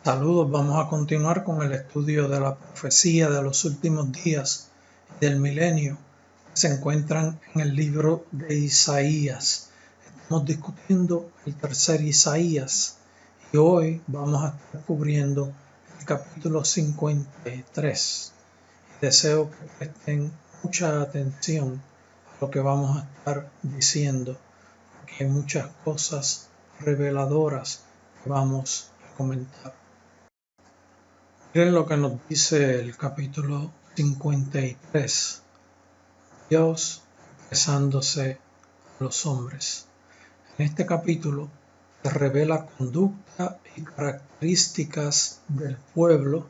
Saludos, vamos a continuar con el estudio de la profecía de los últimos días y del milenio. Se encuentran en el libro de Isaías. Estamos discutiendo el tercer Isaías y hoy vamos a estar cubriendo el capítulo 53. Deseo que presten mucha atención a lo que vamos a estar diciendo, porque hay muchas cosas reveladoras que vamos a comentar. Miren lo que nos dice el capítulo 53. Dios expresándose a los hombres. En este capítulo se revela conducta y características del pueblo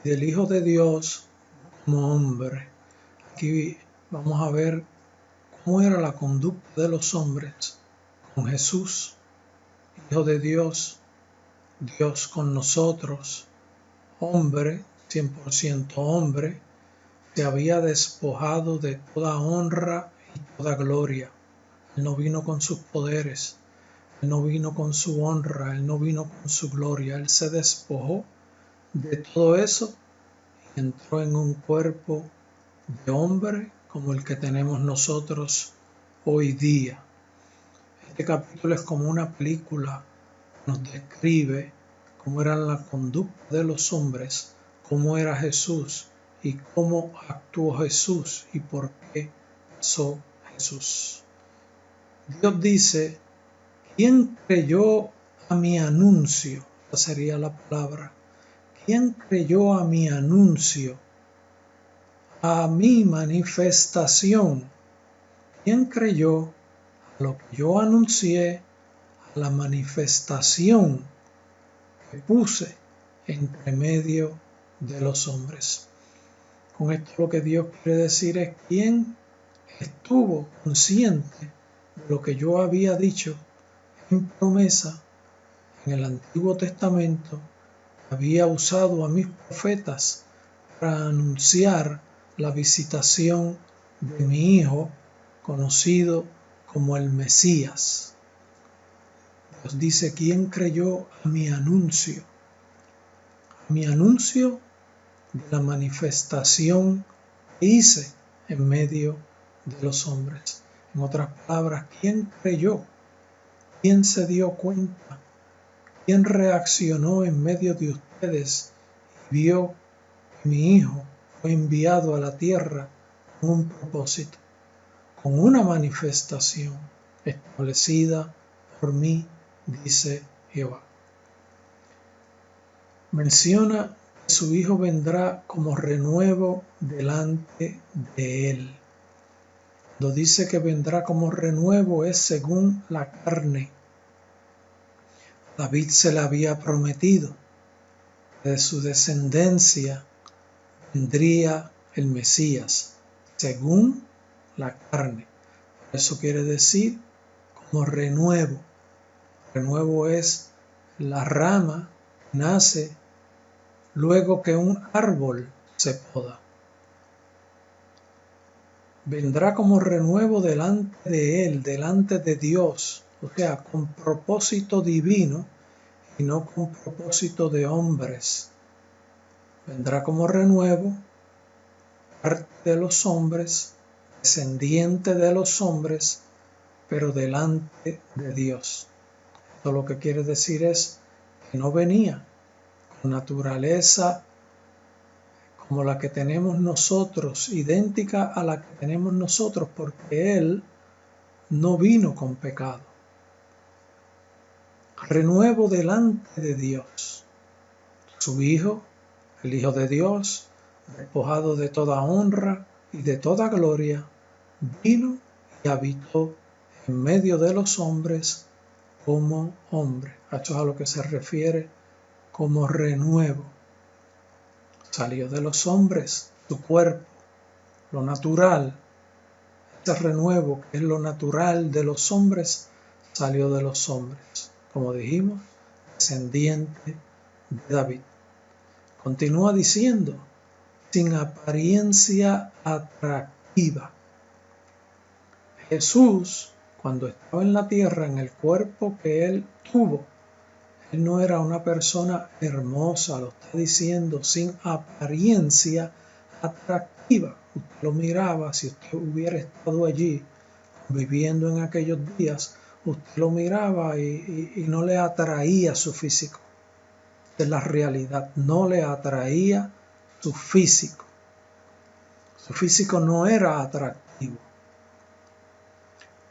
y del Hijo de Dios como hombre. Aquí vamos a ver cómo era la conducta de los hombres con Jesús, Hijo de Dios, Dios con nosotros, hombre, 100% hombre, se había despojado de toda honra y toda gloria. Él no vino con sus poderes, Él no vino con su honra, Él no vino con su gloria. Él se despojó de todo eso y entró en un cuerpo de hombre como el que tenemos nosotros hoy día. Este capítulo es como una película que nos describe cómo era la conducta de los hombres, cómo era Jesús y cómo actuó Jesús y por qué pasó Jesús. Dios dice: ¿quién creyó a mi anuncio? Esa sería la palabra. ¿Quién creyó a mi anuncio? A mi manifestación. ¿Quién creyó a lo que yo anuncié, a la manifestación que puse entre medio de los hombres? Con esto lo que Dios quiere decir es: ¿quién estuvo consciente de lo que yo había dicho en promesa en el Antiguo Testamento? Había usado a mis profetas para anunciar la visitación de mi Hijo, conocido como el Mesías. Dios dice: ¿quién creyó a mi anuncio? A mi anuncio de la manifestación que hice en medio de los hombres. En otras palabras, ¿quién creyó? ¿Quién se dio cuenta? ¿Quién reaccionó en medio de ustedes y vio que mi Hijo fue enviado a la tierra con un propósito, con una manifestación establecida por mí, dice Jehová? Menciona que su Hijo vendrá como renuevo delante de él. Cuando dice que vendrá como renuevo es según la carne. David se le había prometido que de su descendencia vendría el Mesías, según la carne. Eso quiere decir como renuevo. Renuevo es la rama que nace luego que un árbol se poda. Vendrá como renuevo delante de él, delante de Dios, o sea, con propósito divino y no con propósito de hombres. Vendrá como renuevo, parte de los hombres, descendiente de los hombres, pero delante de Dios. Esto lo que quiere decir es que no venía con naturaleza como la que tenemos nosotros, idéntica a la que tenemos nosotros, porque Él no vino con pecado. Renuevo delante de Dios. Su Hijo, el Hijo de Dios, despojado de toda honra y de toda gloria, vino y habitó en medio de los hombres como hombre. Esto es a lo que se refiere como renuevo. Salió de los hombres, su cuerpo, lo natural. Este renuevo, que es lo natural de los hombres, salió de los hombres. Como dijimos, descendiente de David. Continúa diciendo: sin apariencia atractiva. Jesús, cuando estaba en la tierra, en el cuerpo que él tuvo, Él no era una persona hermosa, lo está diciendo, sin apariencia atractiva. Usted lo miraba, si usted hubiera estado allí viviendo en aquellos días, usted lo miraba y no le atraía su físico. De la realidad, no le atraía su físico. Su físico no era atractivo,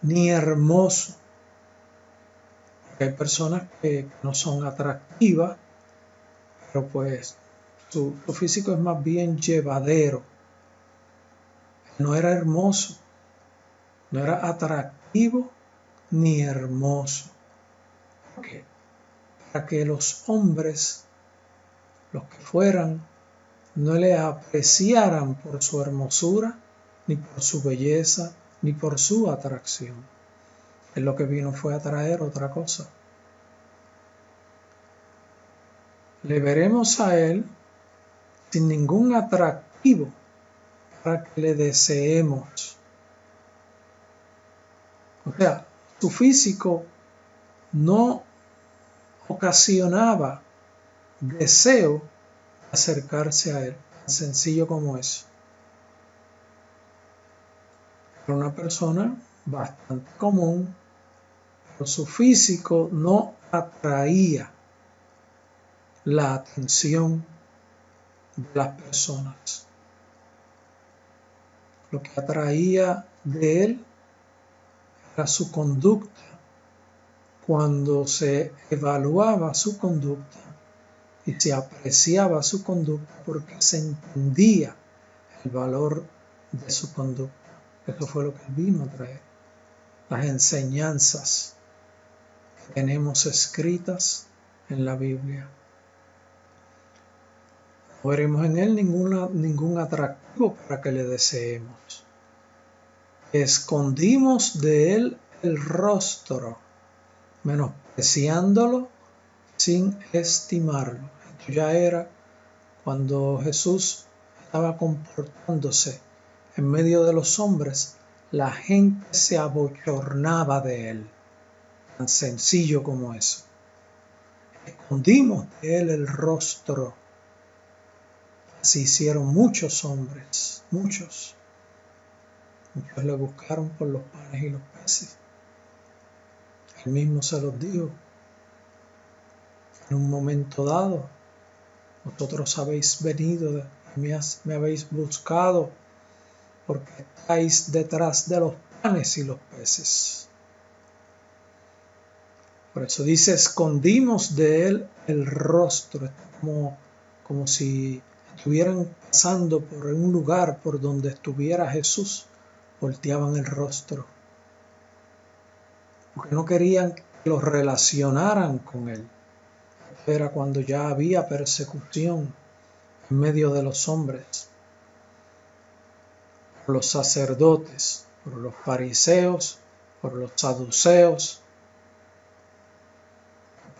ni hermoso. Porque hay personas que no son atractivas, pero pues su físico es más bien llevadero. No era hermoso, no era atractivo ni hermoso. ¿Por qué? Para que los hombres, los que fueran, no le apreciaran por su hermosura, ni por su belleza, ni por su atracción. Él lo que vino fue a traer otra cosa. Le veremos a él sin ningún atractivo para que le deseemos. O sea, su físico no ocasionaba deseo de acercarse a él, tan sencillo como eso. Era una persona bastante común, pero su físico no atraía la atención de las personas. Lo que atraía de él era su conducta. Cuando se evaluaba su conducta y se apreciaba su conducta porque se entendía el valor de su conducta. Eso fue lo que él vino a traer. Las enseñanzas que tenemos escritas en la Biblia. No veremos en él ningún atractivo para que le deseemos. Escondimos de él el rostro, menospreciándolo sin estimarlo. Esto ya era cuando Jesús estaba comportándose en medio de los hombres, la gente se abochornaba de él. Tan sencillo como eso. Escondimos de él el rostro. Así hicieron muchos hombres, muchos. Muchos le buscaron por los panes y los peces. Él mismo se los dijo. En un momento dado, vosotros habéis venido, me habéis buscado, porque estáis detrás de los panes y los peces. Por eso dice, escondimos de él el rostro, como si estuvieran pasando por un lugar por donde estuviera Jesús, volteaban el rostro. Porque no querían que los relacionaran con él. Era cuando ya había persecución en medio de los hombres, por los sacerdotes, por los fariseos, por los saduceos.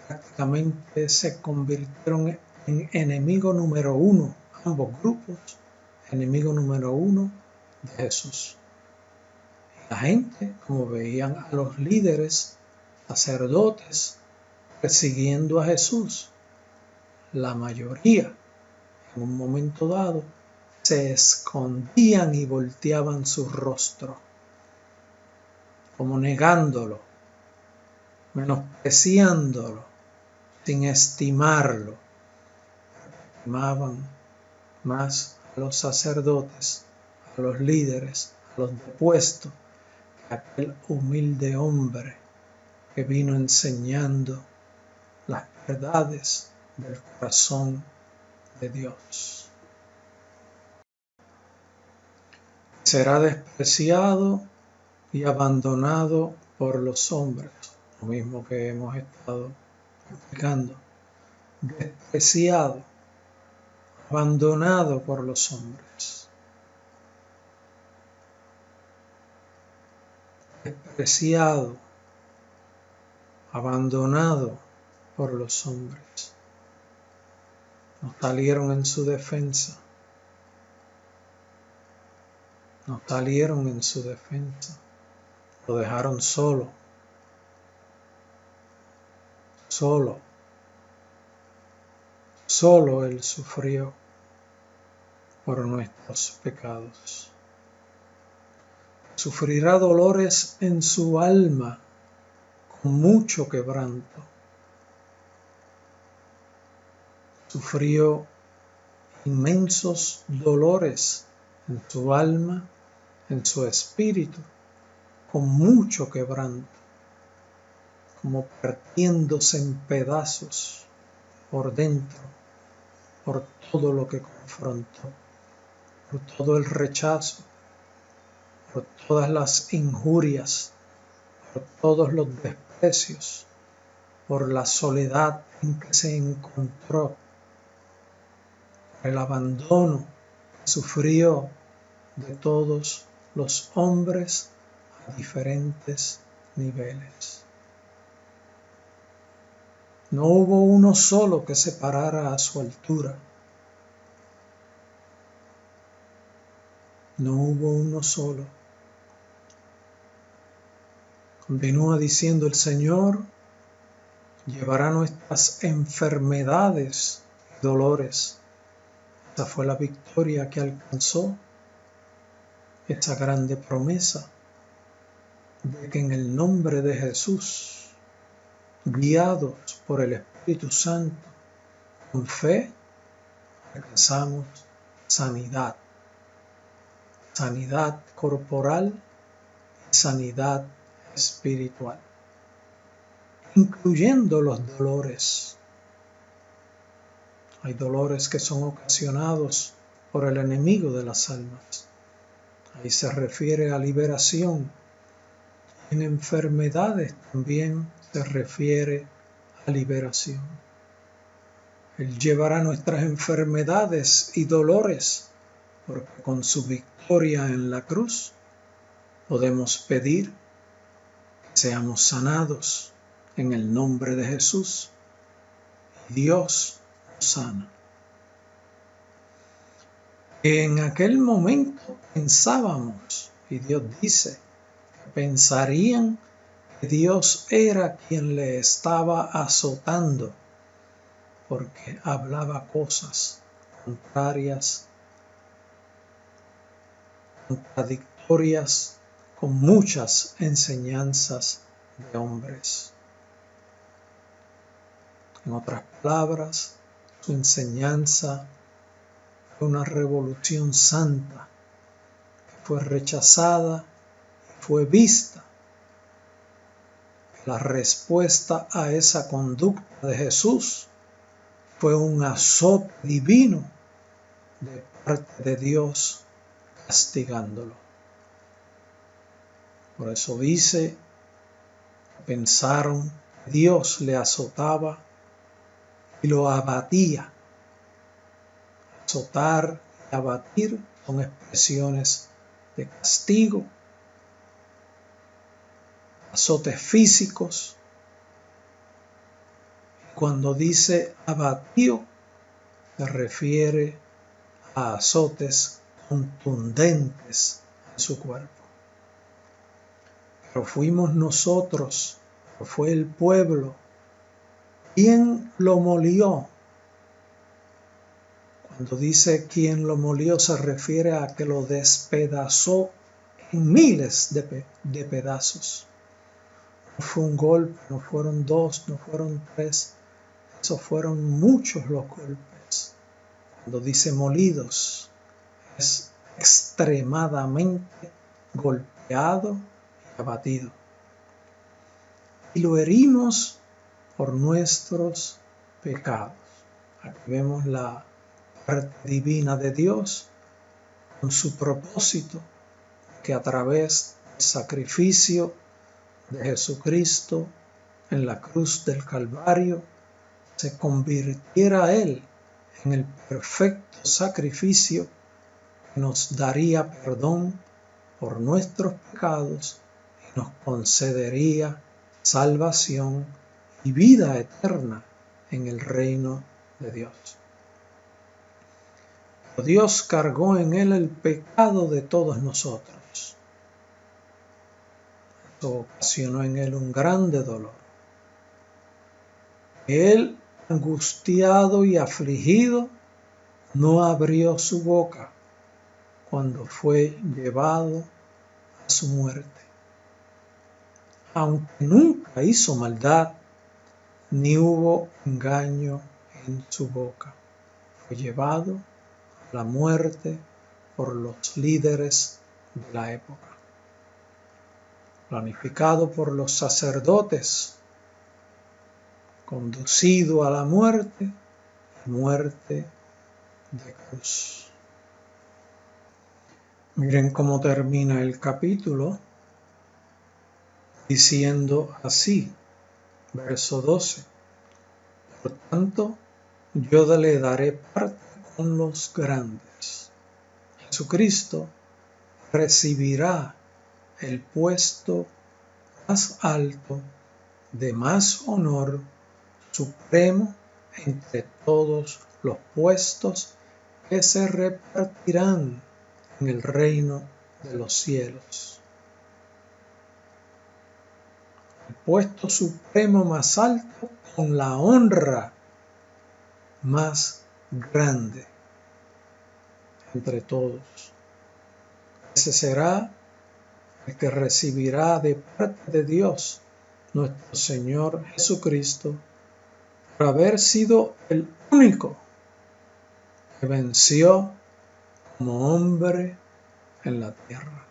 Prácticamente se convirtieron en enemigo número uno, ambos grupos, enemigo número uno de Jesús. La gente, como veían a los líderes, sacerdotes, persiguiendo a Jesús, la mayoría, en un momento dado, se escondían y volteaban su rostro, como negándolo, menospreciándolo, sin estimarlo. Estimaban más a los sacerdotes, a los líderes, a los depuestos, que aquel humilde hombre que vino enseñando las verdades del corazón de Dios. Será despreciado y abandonado por los hombres, lo mismo que hemos estado explicando. Despreciado, abandonado por los hombres. Despreciado, abandonado por los hombres. No salieron en su defensa. No salieron en su defensa. Lo dejaron solo. Solo. solo Él sufrió por nuestros pecados. Sufrirá dolores en su alma con mucho quebranto. Sufrió inmensos dolores en su alma, en su espíritu, con mucho quebranto, como partiéndose en pedazos por dentro, por todo lo que confrontó, por todo el rechazo, por todas las injurias, por todos los desprecios, por la soledad en que se encontró, por el abandono que sufrió de todos los hombres a diferentes niveles. No hubo uno solo que se parara a su altura. No hubo uno solo. Continúa diciendo el Señor: llevará nuestras enfermedades y dolores. Esa fue la victoria que alcanzó, esa grande promesa de que en el nombre de Jesús, guiados por el Espíritu Santo, con fe, alcanzamos sanidad. Sanidad corporal y sanidad espiritual, incluyendo los dolores. Hay dolores que son ocasionados por el enemigo de las almas. Ahí se refiere a liberación. En enfermedades también se refiere a liberación. Él llevará nuestras enfermedades y dolores, porque con su victoria en la cruz podemos pedir que seamos sanados en el nombre de Jesús. Y Dios nos sana. En aquel momento pensábamos, y Dios dice, que pensarían que Dios era quien le estaba azotando, porque hablaba cosas contrarias, contradictorias, con muchas enseñanzas de hombres. En otras palabras, su enseñanza fue una revolución santa que fue rechazada y fue vista. La respuesta a esa conducta de Jesús fue un azote divino de parte de Dios castigándolo. Por eso dice, pensaron que Dios le azotaba y lo abatía. Azotar y abatir son expresiones de castigo, azotes físicos. Cuando dice abatió, se refiere a azotes contundentes en su cuerpo. Pero fuimos nosotros, fue el pueblo, quien lo molió. Cuando dice quien lo molió, se refiere a que lo despedazó en miles de pedazos. No fue un golpe, no fueron dos, no fueron tres, esos fueron muchos los golpes. Cuando dice molidos, es extremadamente golpeado y abatido. Y lo herimos por nuestros pecados. Aquí vemos la parte divina de Dios con su propósito, que a través del sacrificio de Jesucristo en la cruz del Calvario se convirtiera a Él en el perfecto sacrificio que nos daría perdón por nuestros pecados y nos concedería salvación y vida eterna en el reino de Dios. Dios cargó en Él el pecado de todos nosotros. Esto ocasionó en Él un grande dolor. Él angustiado y afligido, no abrió su boca cuando fue llevado a su muerte. Aunque nunca hizo maldad, ni hubo engaño en su boca. Fue llevado a la muerte por los líderes de la época, planificado por los sacerdotes, conducido a la muerte, muerte de cruz. Miren cómo termina el capítulo, diciendo así, verso 12. Por tanto, yo le daré parte con los grandes. Jesucristo recibirá el puesto más alto, de más honor, supremo entre todos los puestos que se repartirán en el reino de los cielos. El puesto supremo más alto con la honra más grande entre todos. Ese será el que recibirá de parte de Dios, nuestro Señor Jesucristo, por haber sido el único que venció como hombre en la tierra.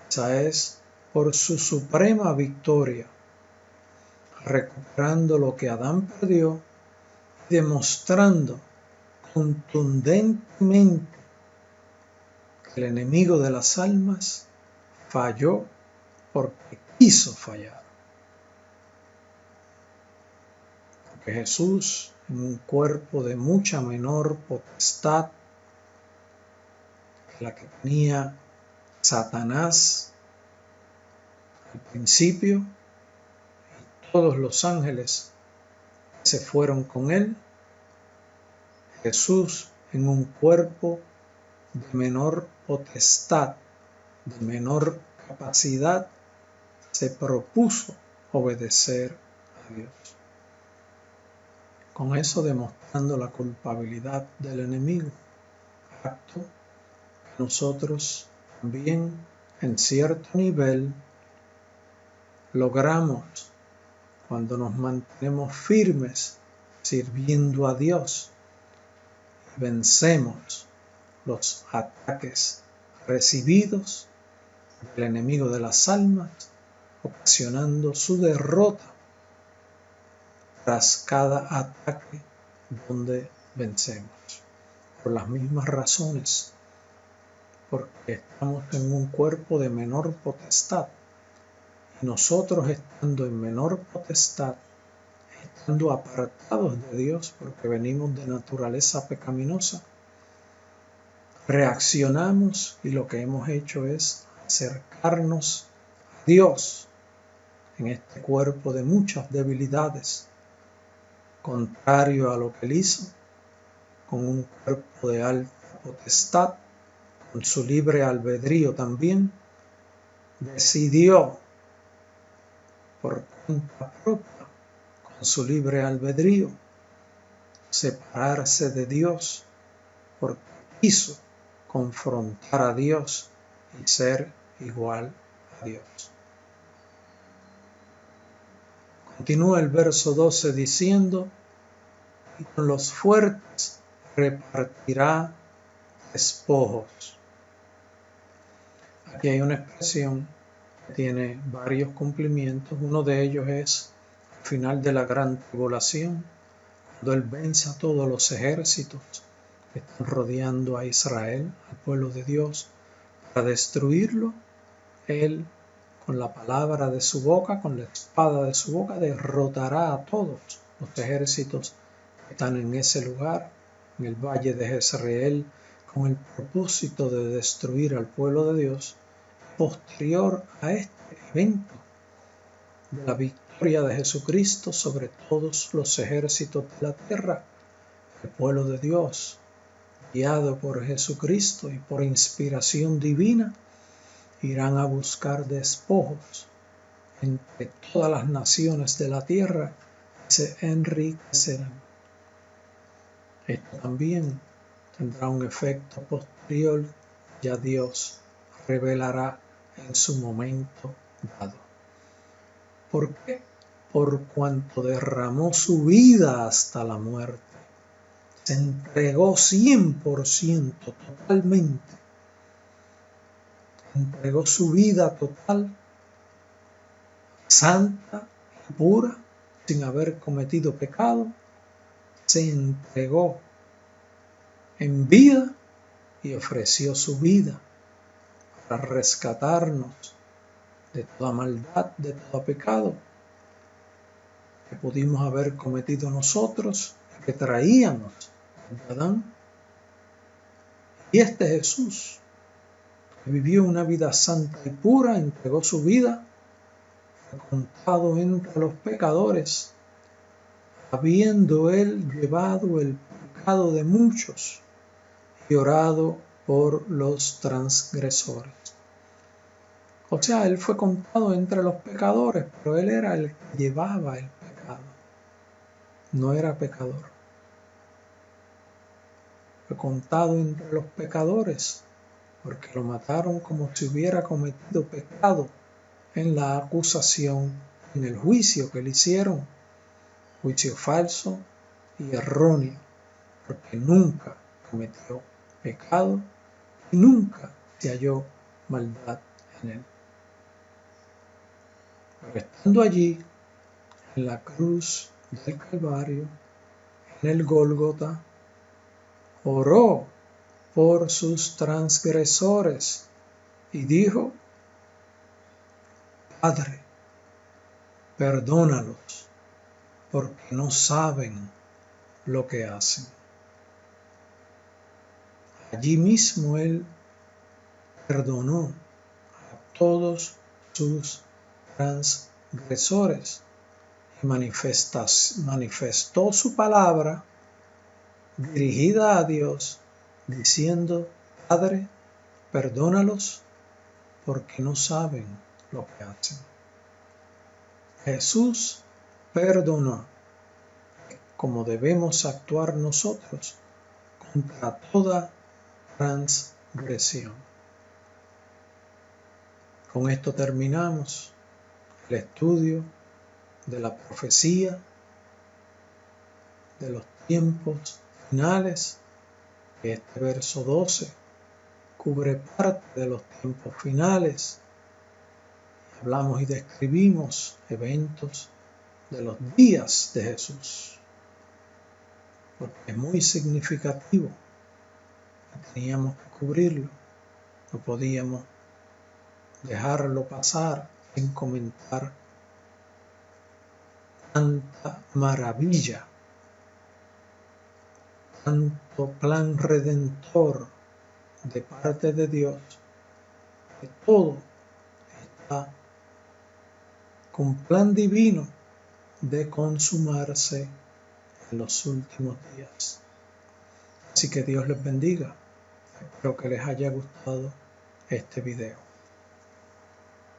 Esa es por su suprema victoria, recuperando lo que Adán perdió y demostrando contundentemente que el enemigo de las almas falló porque quiso fallar. Porque Jesús, en un cuerpo de mucha menor potestad que la que tenía Satanás al principio, y todos los ángeles se fueron con él, Jesús en un cuerpo de menor potestad, de menor capacidad, se propuso obedecer a Dios. Con eso demostrando la culpabilidad del enemigo, acto que nosotros también en cierto nivel logramos cuando nos mantenemos firmes sirviendo a Dios y vencemos los ataques recibidos del enemigo de las almas, ocasionando su derrota tras cada ataque donde vencemos. Por las mismas razones, porque estamos en un cuerpo de menor potestad, y nosotros estando en menor potestad, estando apartados de Dios porque venimos de naturaleza pecaminosa, reaccionamos y lo que hemos hecho es acercarnos a Dios en este cuerpo de muchas debilidades, contrario a lo que Él hizo, con un cuerpo de alta potestad, con su libre albedrío también, decidió por cuenta propia, con su libre albedrío, separarse de Dios porque quiso confrontar a Dios y ser igual a Dios. Continúa el verso 12 diciendo, y con los fuertes repartirá despojos. Aquí hay una expresión que tiene varios cumplimientos. Uno de ellos es al final de la gran tribulación, cuando Él vence a todos los ejércitos que están rodeando a Israel, al pueblo de Dios, para destruirlo. Él, con la palabra de su boca, con la espada de su boca, derrotará a todos los ejércitos que están en ese lugar, en el valle de Jezreel, con el propósito de destruir al pueblo de Dios. Posterior a este evento de la victoria de Jesucristo sobre todos los ejércitos de la tierra, el pueblo de Dios, guiado por Jesucristo y por inspiración divina, irán a buscar despojos entre todas las naciones de la tierra, se enriquecerán. Esto también tendrá un efecto posterior, ya Dios revelará en su momento dado. ¿Por qué? Por cuanto derramó su vida hasta la muerte. Se entregó 100%, totalmente. Entregó su vida total, santa y pura, sin haber cometido pecado. Se entregó en vida y ofreció su vida para rescatarnos de toda maldad, de todo pecado que pudimos haber cometido nosotros, que traíamos de Adán. Y este Jesús, que vivió una vida santa y pura, entregó su vida, fue contado entre los pecadores, habiendo él llevado el pecado de muchos y orado por los transgresores. O sea, él fue contado entre los pecadores, pero él era el que llevaba el pecado. No era pecador. Fue contado entre los pecadores, porque lo mataron como si hubiera cometido pecado en la acusación, en el juicio que le hicieron. Juicio falso y erróneo, porque nunca cometió pecado y nunca se halló maldad en él. Pero estando allí, en la cruz del Calvario, en el Gólgota, oró por sus transgresores y dijo: Padre, perdónalos, porque no saben lo que hacen. Allí mismo él perdonó a todos sus transgresores y manifestó su palabra dirigida a Dios, diciendo: Padre, perdónalos, porque no saben lo que hacen. Jesús perdonó, como debemos actuar nosotros contra toda transgresión. Con esto terminamos el estudio de la profecía de los tiempos finales. Este verso 12 cubre parte de los tiempos finales. Hablamos y describimos eventos de los días de Jesús, porque es muy significativo. Teníamos que cubrirlo, no podíamos dejarlo pasar sin comentar tanta maravilla, tanto plan redentor de parte de Dios, que todo está con plan divino de consumarse en los últimos días. Así que Dios les bendiga. Espero que les haya gustado este video.